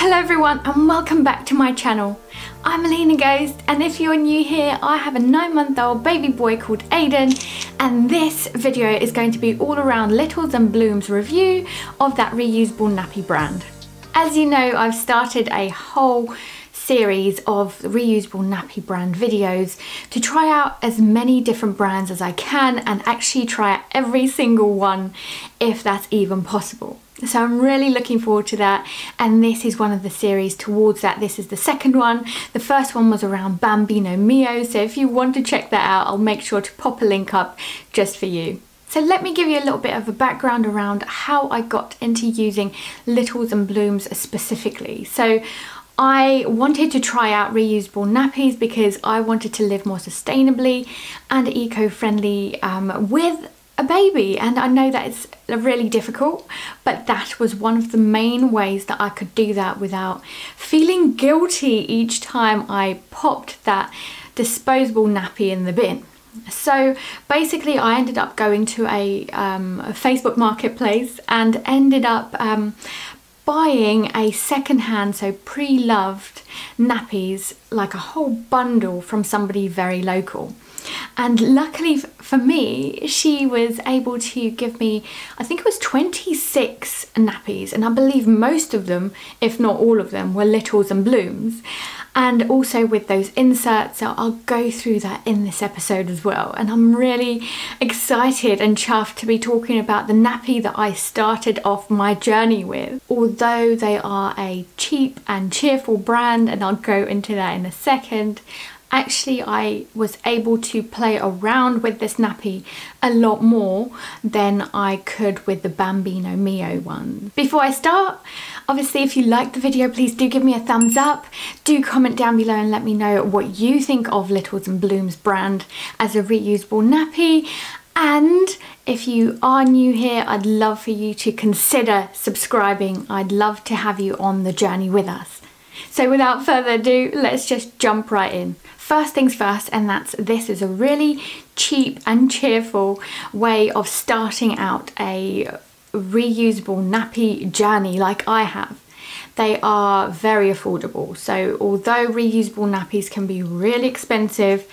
Hello everyone and welcome back to my channel. I'm Alina Ghost, and if you're new here, I have a 9-month-old baby boy called Aiden, and this video is going to be all around Littles and Bloomz review of that reusable nappy brand. As you know, I've started a whole series of reusable nappy brand videos to try out as many different brands as I can and actually try out every single one if that's even possible. So I'm really looking forward to that, and this is one of the series towards that. This is the second one. The first one was around Bambino Mio, so if you want to check that out, I'll make sure to pop a link up just for you. So let me give you a little bit of a background around how I got into using Littles and Bloomz specifically. So I wanted to try out reusable nappies because I wanted to live more sustainably and eco-friendly with a baby, and I know that it's really difficult, but that was one of the main ways that I could do that without feeling guilty each time I popped that disposable nappy in the bin. So basically I ended up going to a Facebook marketplace and ended up buying a second-hand, so pre-loved nappies, like a whole bundle from somebody very local. And luckily for me, she was able to give me, I think it was 26 nappies, and I believe most of them, if not all of them, were Littles and Bloomz, and also with those inserts. So I'll go through that in this episode as well, and I'm really excited and chuffed to be talking about the nappy that I started off my journey with. Although they are a cheap and cheerful brand, and I'll go into that in a second, actually I was able to play around with this nappy a lot more than I could with the Bambino Mio one. Before I start, obviously if you liked the video, please do give me a thumbs up. Do comment down below and let me know what you think of Littles and Bloomz brand as a reusable nappy. And if you are new here, I'd love for you to consider subscribing. I'd love to have you on the journey with us. So without further ado, let's just jump right in. First things first, and this is a really cheap and cheerful way of starting out a reusable nappy journey like I have. They are very affordable. So although reusable nappies can be really expensive,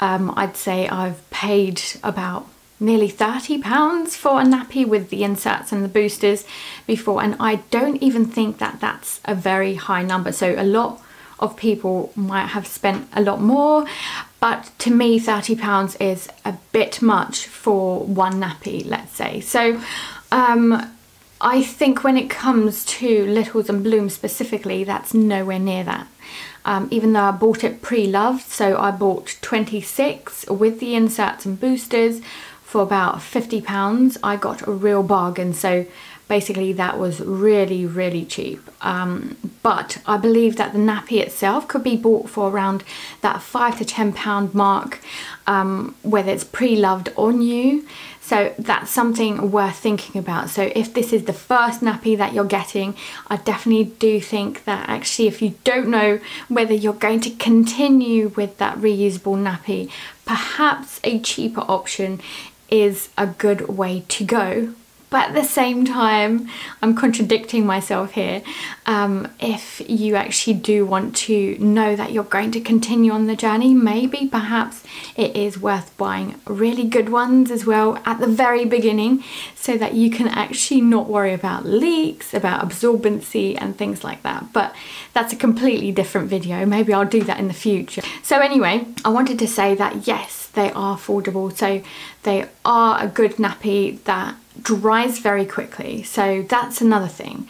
I'd say I've paid about nearly £30 for a nappy with the inserts and the boosters before, and I don't even think that that's a very high number. So a lot of people might have spent a lot more, but to me £30 is a bit much for one nappy, let's say. So I think when it comes to Littles and Bloomz specifically, that's nowhere near that. Even though I bought it pre-loved, so I bought 26 with the inserts and boosters for about £50, I got a real bargain. So basically that was really cheap. But I believe that the nappy itself could be bought for around that £5 to £10 mark, whether it's pre-loved or new. So that's something worth thinking about. So if this is the first nappy that you're getting, I definitely do think that actually if you don't know whether you're going to continue with that reusable nappy, perhaps a cheaper option is a good way to go. But at the same time, I'm contradicting myself here. If you actually do want to know that you're going to continue on the journey, maybe perhaps it is worth buying really good ones as well at the very beginning, so that you can actually not worry about leaks, about absorbency and things like that. But that's a completely different video. Maybe I'll do that in the future. So anyway, I wanted to say that yes, they are affordable. So they are a good nappy that dries very quickly. So that's another thing.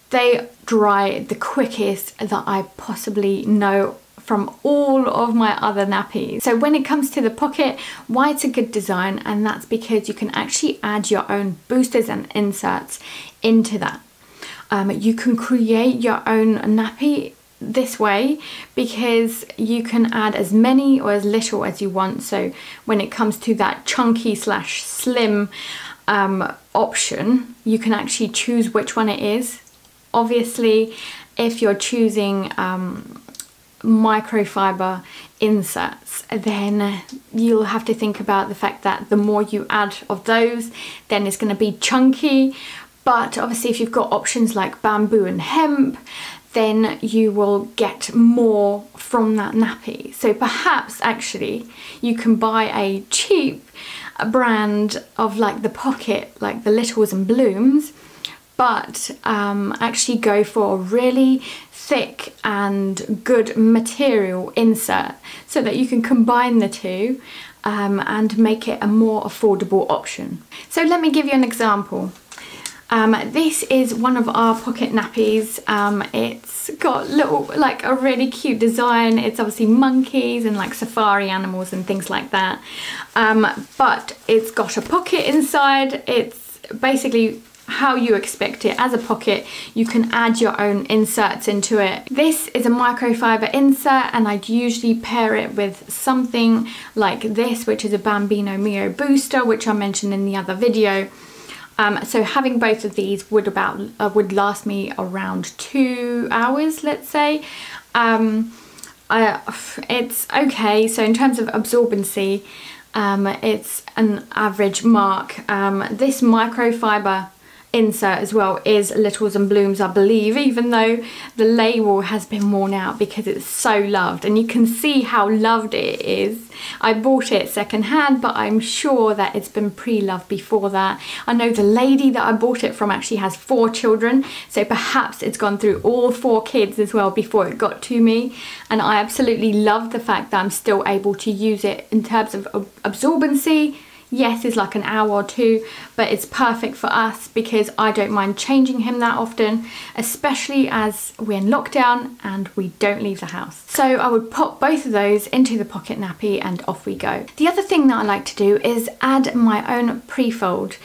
They dry the quickest that I possibly know from all of my other nappies. So when it comes to the pocket, why it's a good design, and that's because you can actually add your own boosters and inserts into that. You can create your own nappy this way because you can add as many or as little as you want. So when it comes to that chunky slash slim option, you can actually choose which one it is. Obviously, if you're choosing microfiber inserts, then you'll have to think about the fact that the more you add of those, then it's going to be chunky. But obviously if you've got options like bamboo and hemp, then you will get more from that nappy. So perhaps actually you can buy a cheap brand of like the pocket, like the Littles and Bloomz, but actually go for a really thick and good material insert so that you can combine the two and make it a more affordable option. So let me give you an example. This is one of our pocket nappies. It's got little, like a really cute design. It's obviously monkeys and like safari animals and things like that. But it's got a pocket inside. It's basically how you expect it as a pocket. You can add your own inserts into it. This is a microfiber insert, and I'd usually pair it with something like this, which is a Bambino Mio booster, which I mentioned in the other video. So having both of these would last me around 2 hours, let's say. It's okay. So in terms of absorbency, it's an average mark. This microfiber insert as well is Littles and Bloomz, I believe, even though the label has been worn out because it's so loved, and you can see how loved it is. I bought it secondhand, but I'm sure that it's been pre-loved before that. I know the lady that I bought it from actually has 4 children, so perhaps it's gone through all 4 kids as well before it got to me, and I absolutely love the fact that I'm still able to use it. In terms of absorbency, yes, it's like an hour or 2, but it's perfect for us because I don't mind changing him that often, especially as we're in lockdown and we don't leave the house. So I would pop both of those into the pocket nappy and off we go. The other thing that I like to do is add my own Prefold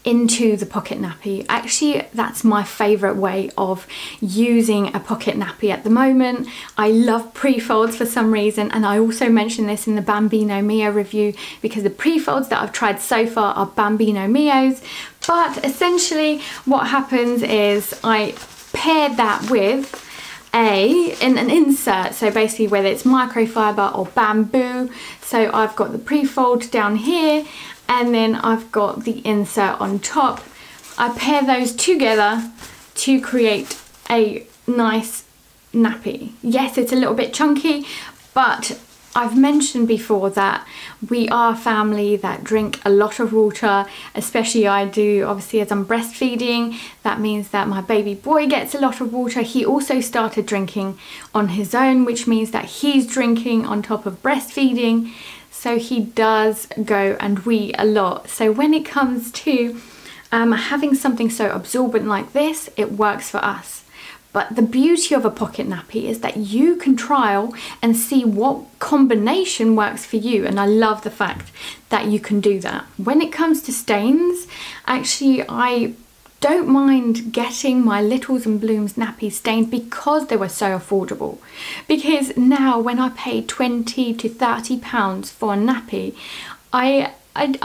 into the pocket nappy. Actually, that's my favorite way of using a pocket nappy at the moment. I love Prefolds for some reason, and I also mentioned this in the Bambino Mio review because the Prefolds that I've tried so far are Bambino Mios. But essentially what happens is I pair that with an insert, so basically whether it's microfiber or bamboo. So I've got the Prefold down here, and then I've got the insert on top. I pair those together to create a nice nappy. Yes, it's a little bit chunky, but I've mentioned before that we are a family that drink a lot of water, especially I do, obviously, as I'm breastfeeding. That means that my baby boy gets a lot of water. He also started drinking on his own, which means that he's drinking on top of breastfeeding. So he does go and wee a lot. So when it comes to having something so absorbent like this, it works for us. But the beauty of a pocket nappy is that you can trial and see what combination works for you. And I love the fact that you can do that. When it comes to stains, actually, I don't mind getting my Littles and Bloomz nappies stained because they were so affordable. Because now when I pay £20 to £30 for a nappy, I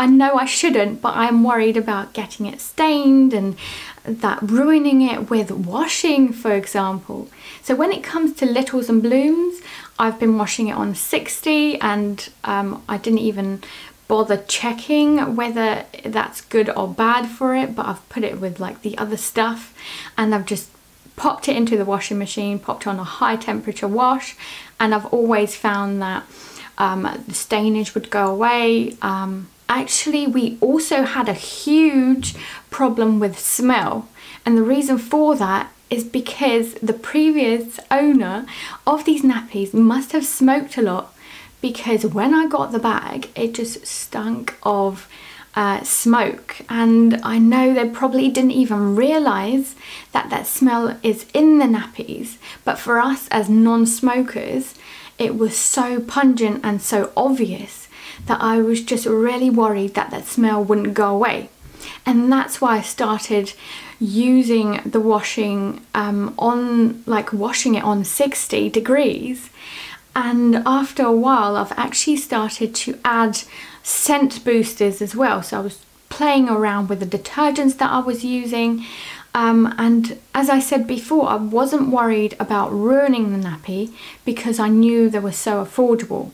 know I shouldn't, but I'm worried about getting it stained and that ruining it with washing, for example. So when it comes to Littles and Bloomz, I've been washing it on 60, and I didn't even bother checking whether that's good or bad for it, but I've put it with like the other stuff, and I've just popped it into the washing machine, popped on a high temperature wash, and I've always found that the stainage would go away. Actually, we also had a huge problem with smell, and the reason for that is because the previous owner of these nappies must have smoked a lot, because when I got the bag it just stunk of smoke, and I know they probably didn't even realise that that smell is in the nappies, but for us as non-smokers it was so pungent and so obvious that I was just really worried that that smell wouldn't go away. And that's why I started using the washing washing it on 60 degrees. And after a while I've actually started to add scent boosters as well. So I was playing around with the detergents that I was using, and as I said before, I wasn't worried about ruining the nappy because I knew they were so affordable.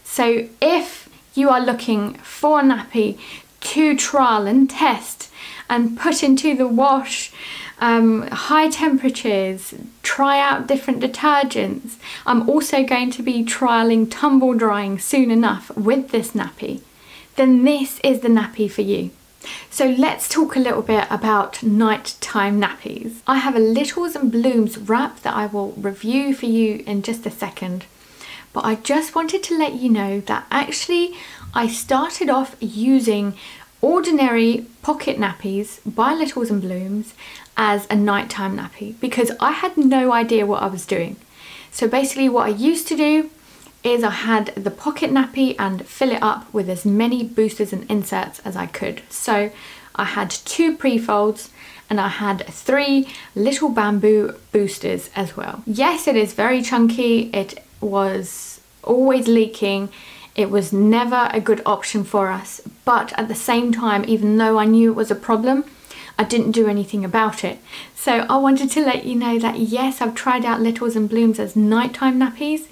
So if you are looking for a nappy to trial and test and put into the wash high temperatures, try out different detergents. I'm also going to be trialing tumble drying soon enough with this nappy. Then this is the nappy for you. So let's talk a little bit about nighttime nappies. I have a Littles and Bloomz wrap that I will review for you in just a second. But I just wanted to let you know that actually I started off using ordinary pocket nappies by Littles and Bloomz as a nighttime nappy because I had no idea what I was doing. So basically what I used to do is I had the pocket nappy and fill it up with as many boosters and inserts as I could. So I had 2 Prefolds and I had 3 little bamboo boosters as well. Yes, it is very chunky. It was always leaking. It was never a good option for us, but at the same time, even though I knew it was a problem, I didn't do anything about it. So I wanted to let you know that yes, I've tried out Littles and Bloomz as nighttime nappies,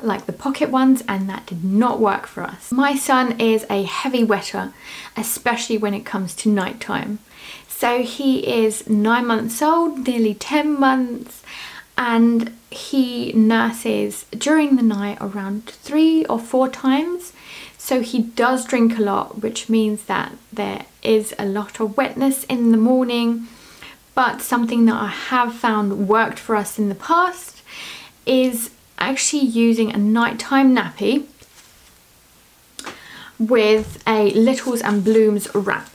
like the pocket ones, and that did not work for us. My son is a heavy wetter, especially when it comes to nighttime. So he is 9 months old, nearly 10 months, and he nurses during the night around 3 or 4 times. So he does drink a lot, which means that there is a lot of wetness in the morning. But something that I have found worked for us in the past is actually using a nighttime nappy with a Littles and Bloomz wrap.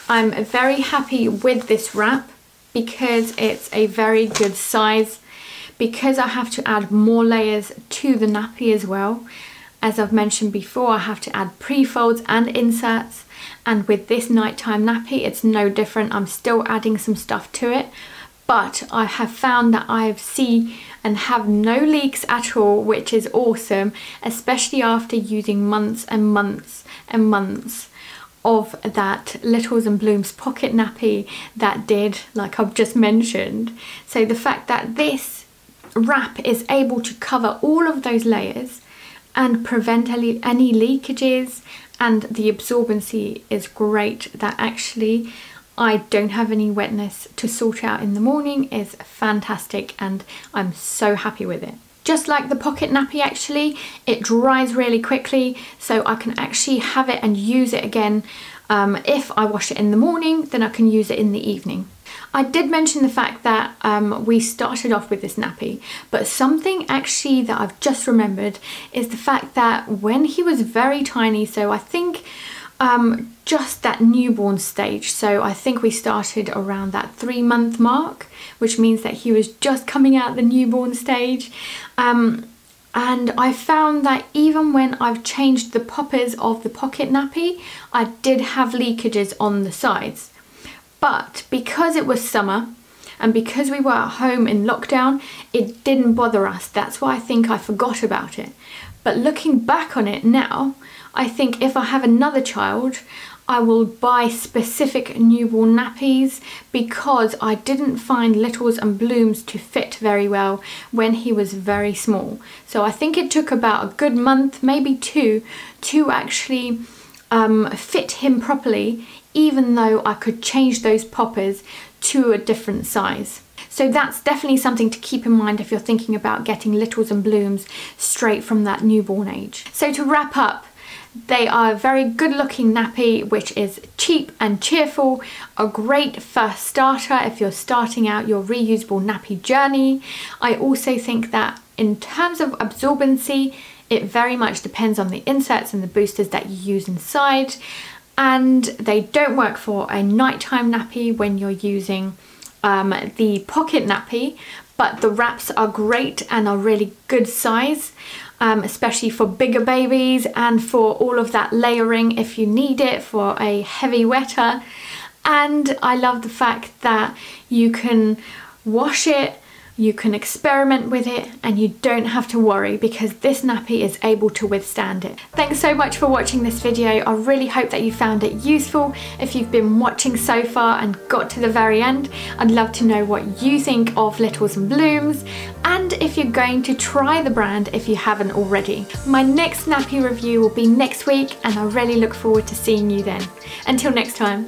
I'm very happy with this wrap because it's a very good size, because I have to add more layers to the nappy as well. As I've mentioned before, I have to add Prefolds and inserts, and with this nighttime nappy it's no different. I'm still adding some stuff to it, but I have found that I see and have no leaks at all, which is awesome, especially after using months and months and months of that Littles and Bloomz pocket nappy that did, like I've just mentioned. So the fact that this wrap is able to cover all of those layers and prevent any leakages, and the absorbency is great, that actually I don't have any wetness to sort out in the morning, is fantastic, and I'm so happy with it. Just like the pocket nappy actually, it dries really quickly, so I can actually have it and use it again. If I wash it in the morning, then I can use it in the evening. I did mention the fact that we started off with this nappy, but something actually that I've just remembered is the fact that when he was very tiny, so I think just that newborn stage, so I think we started around that 3-month mark, which means that he was just coming out the newborn stage, and I found that even when I've changed the poppers of the pocket nappy, I did have leakages on the sides. But because it was summer and because we were at home in lockdown, it didn't bother us. That's why I think I forgot about it. But looking back on it now, I think if I have another child, I will buy specific newborn nappies, because I didn't find Littles and Bloomz to fit very well when he was very small. So I think it took about a good month, maybe 2, to actually fit him properly, even though I could change those poppers to a different size. So that's definitely something to keep in mind if you're thinking about getting Littles and Bloomz straight from that newborn age. So to wrap up, they are a very good looking nappy, which is cheap and cheerful, a great first starter if you're starting out your reusable nappy journey. I also think that in terms of absorbency, it very much depends on the inserts and the boosters that you use inside, and they don't work for a nighttime nappy when you're using the pocket nappy, but the wraps are great and are really good size, especially for bigger babies and for all of that layering if you need it for a heavy wetter. And I love the fact that you can wash it, you can experiment with it, and you don't have to worry because this nappy is able to withstand it. Thanks so much for watching this video. I really hope that you found it useful. If you've been watching so far and got to the very end, I'd love to know what you think of Littles and Bloomz, and if you're going to try the brand if you haven't already. My next nappy review will be next week, and I really look forward to seeing you then. Until next time.